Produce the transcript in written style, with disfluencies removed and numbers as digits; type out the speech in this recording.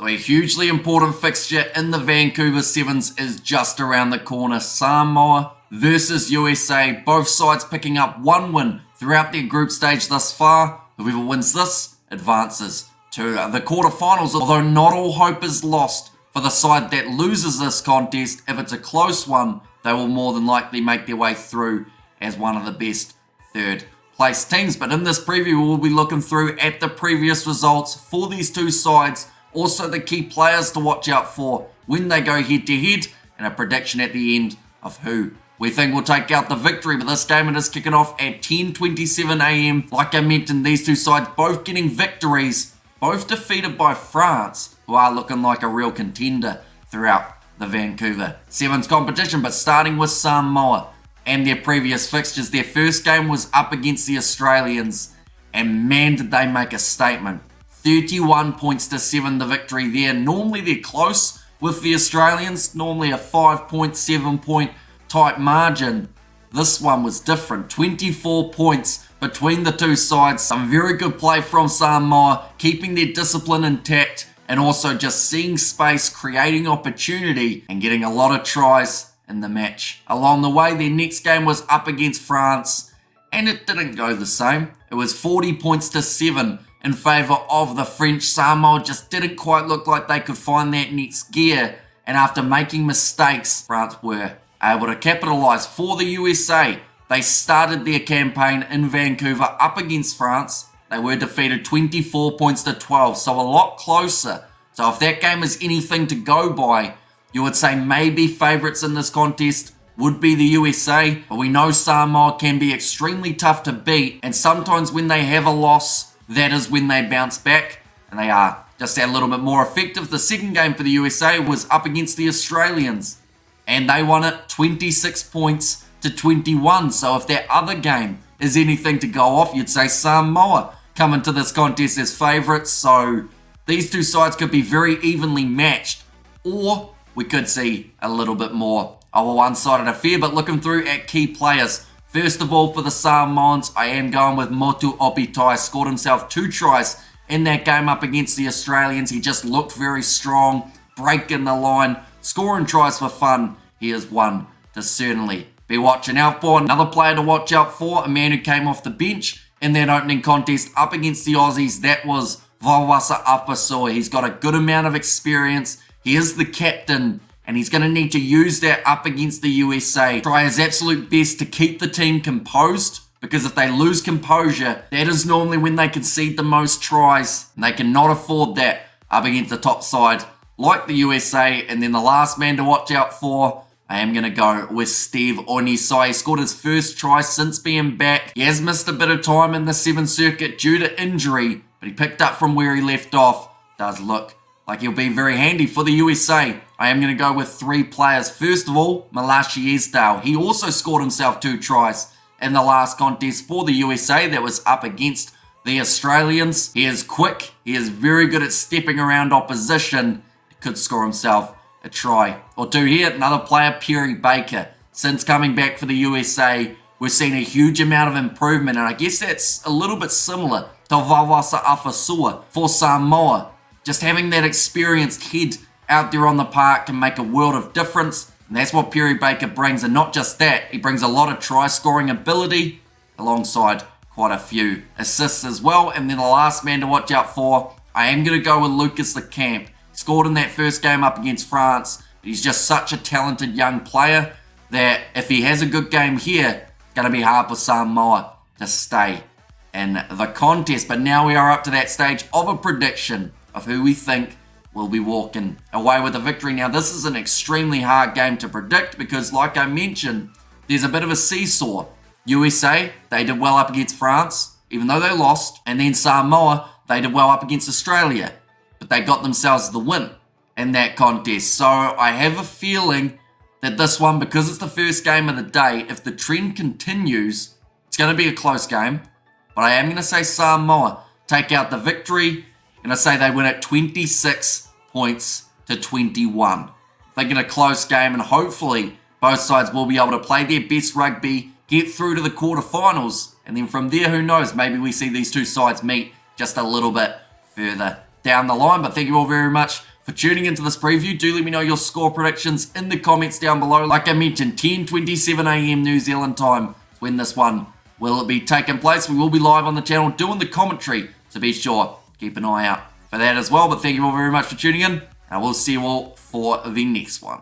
So a hugely important fixture in the Vancouver Sevens is just around the corner. Samoa versus USA, both sides picking up one win throughout their group stage thus far. Whoever wins this advances to the quarterfinals, although not all hope is lost for the side that loses this contest. If it's a close one, they will more than likely make their way through as one of the best third place teams. But in this preview, we'll be looking through at the previous results for these two sides, also the key players to watch out for when they go head to head, and a prediction at the end of who we think will take out the victory. But this game, it is kicking off at 10:27 a.m. Like I mentioned, these two sides both getting victories, both defeated by France, who are looking like a real contender throughout the Vancouver Sevens competition. But starting with Samoa and their previous fixtures, their first game was up against the Australians, and man did they make a statement. 31 points to 7 the victory there. Normally they're close with the Australians, normally a 5.7 point type margin. This one was different, 24 points between the two sides. Some very good play from Samoa, keeping their discipline intact and also just seeing space, creating opportunity and getting a lot of tries in the match. Along the way, their next game was up against France and it didn't go the same. It was 40 points to 7 in favour of the French. Samoa just didn't quite look like they could find that next gear, and after making mistakes, France were able to capitalise. For the USA, they started their campaign in Vancouver up against France. They were defeated 24 points to 12, so a lot closer. So if that game is anything to go by, you would say maybe favourites in this contest would be the USA, but we know Samoa can be extremely tough to beat, and sometimes when they have a loss, that is when they bounce back, and they are just a little bit more effective. The second game for the USA was up against the Australians, and they won it 26 points to 21. So if that other game is anything to go off, you'd say Samoa come into this contest as favourites. So these two sides could be very evenly matched, or we could see a little bit more of a one-sided affair. But looking through at key players, first of all, for the Samoans, I am going with Motu Opitai. Scored himself 2 tries in that game up against the Australians. He just looked very strong, breaking the line, scoring tries for fun. He is one to certainly be watching out for. Another player to watch out for, a man who came off the bench in that opening contest up against the Aussies, that was Vavasa Apasoa. He's got a good amount of experience. He is the captain, and he's going to need to use that up against the USA. Try his absolute best to keep the team composed, because if they lose composure, that is normally when they concede the most tries, and they cannot afford that up against the top side like the USA. And then the last man to watch out for, I am going to go with Steve Onisai. He scored his first try since being back. He has missed a bit of time in the 7th circuit due to injury, but he picked up from where he left off. Does look like he'll be very handy for the USA. I am going to go with 3 players. First of all, Malachi Esdale. He also scored himself 2 tries in the last contest for the USA that was up against the Australians. He is quick. He is very good at stepping around opposition. He could score himself a try or 2 here. Another player, Perry Baker. Since coming back for the USA, we've seen a huge amount of improvement, and I guess that's a little bit similar to Vavasa Afasua for Samoa. Just having that experienced head out there on the park can make a world of difference, and that's what Perry Baker brings. And not just that, he brings a lot of try-scoring ability alongside quite a few assists as well. And then the last man to watch out for, I am going to go with Lucas Lecamp. He scored in that first game up against France, but he's just such a talented young player that if he has a good game here, it's going to be hard for Samoa to stay in the contest. But now we are up to that stage of a prediction of who we think will be walking away with the victory. Now, this is an extremely hard game to predict because, like I mentioned, there's a bit of a seesaw. USA, they did well up against France, even though they lost. And then Samoa, they did well up against Australia, but they got themselves the win in that contest. So I have a feeling that this one, because it's the first game of the day, if the trend continues, it's going to be a close game. But I am going to say Samoa take out the victory. And I say they win at 26 points to 21. Thinking a close game, and hopefully both sides will be able to play their best rugby, get through to the quarterfinals, and then from there, who knows, maybe we see these two sides meet just a little bit further down the line. But thank you all very much for tuning into this preview. Do let me know your score predictions in the comments down below. Like I mentioned, 10:27 AM New Zealand time when this one will be taking place. We will be live on the channel doing the commentary, so be sure keep an eye out for that as well. But thank you all very much for tuning in, and I will see you all for the next one.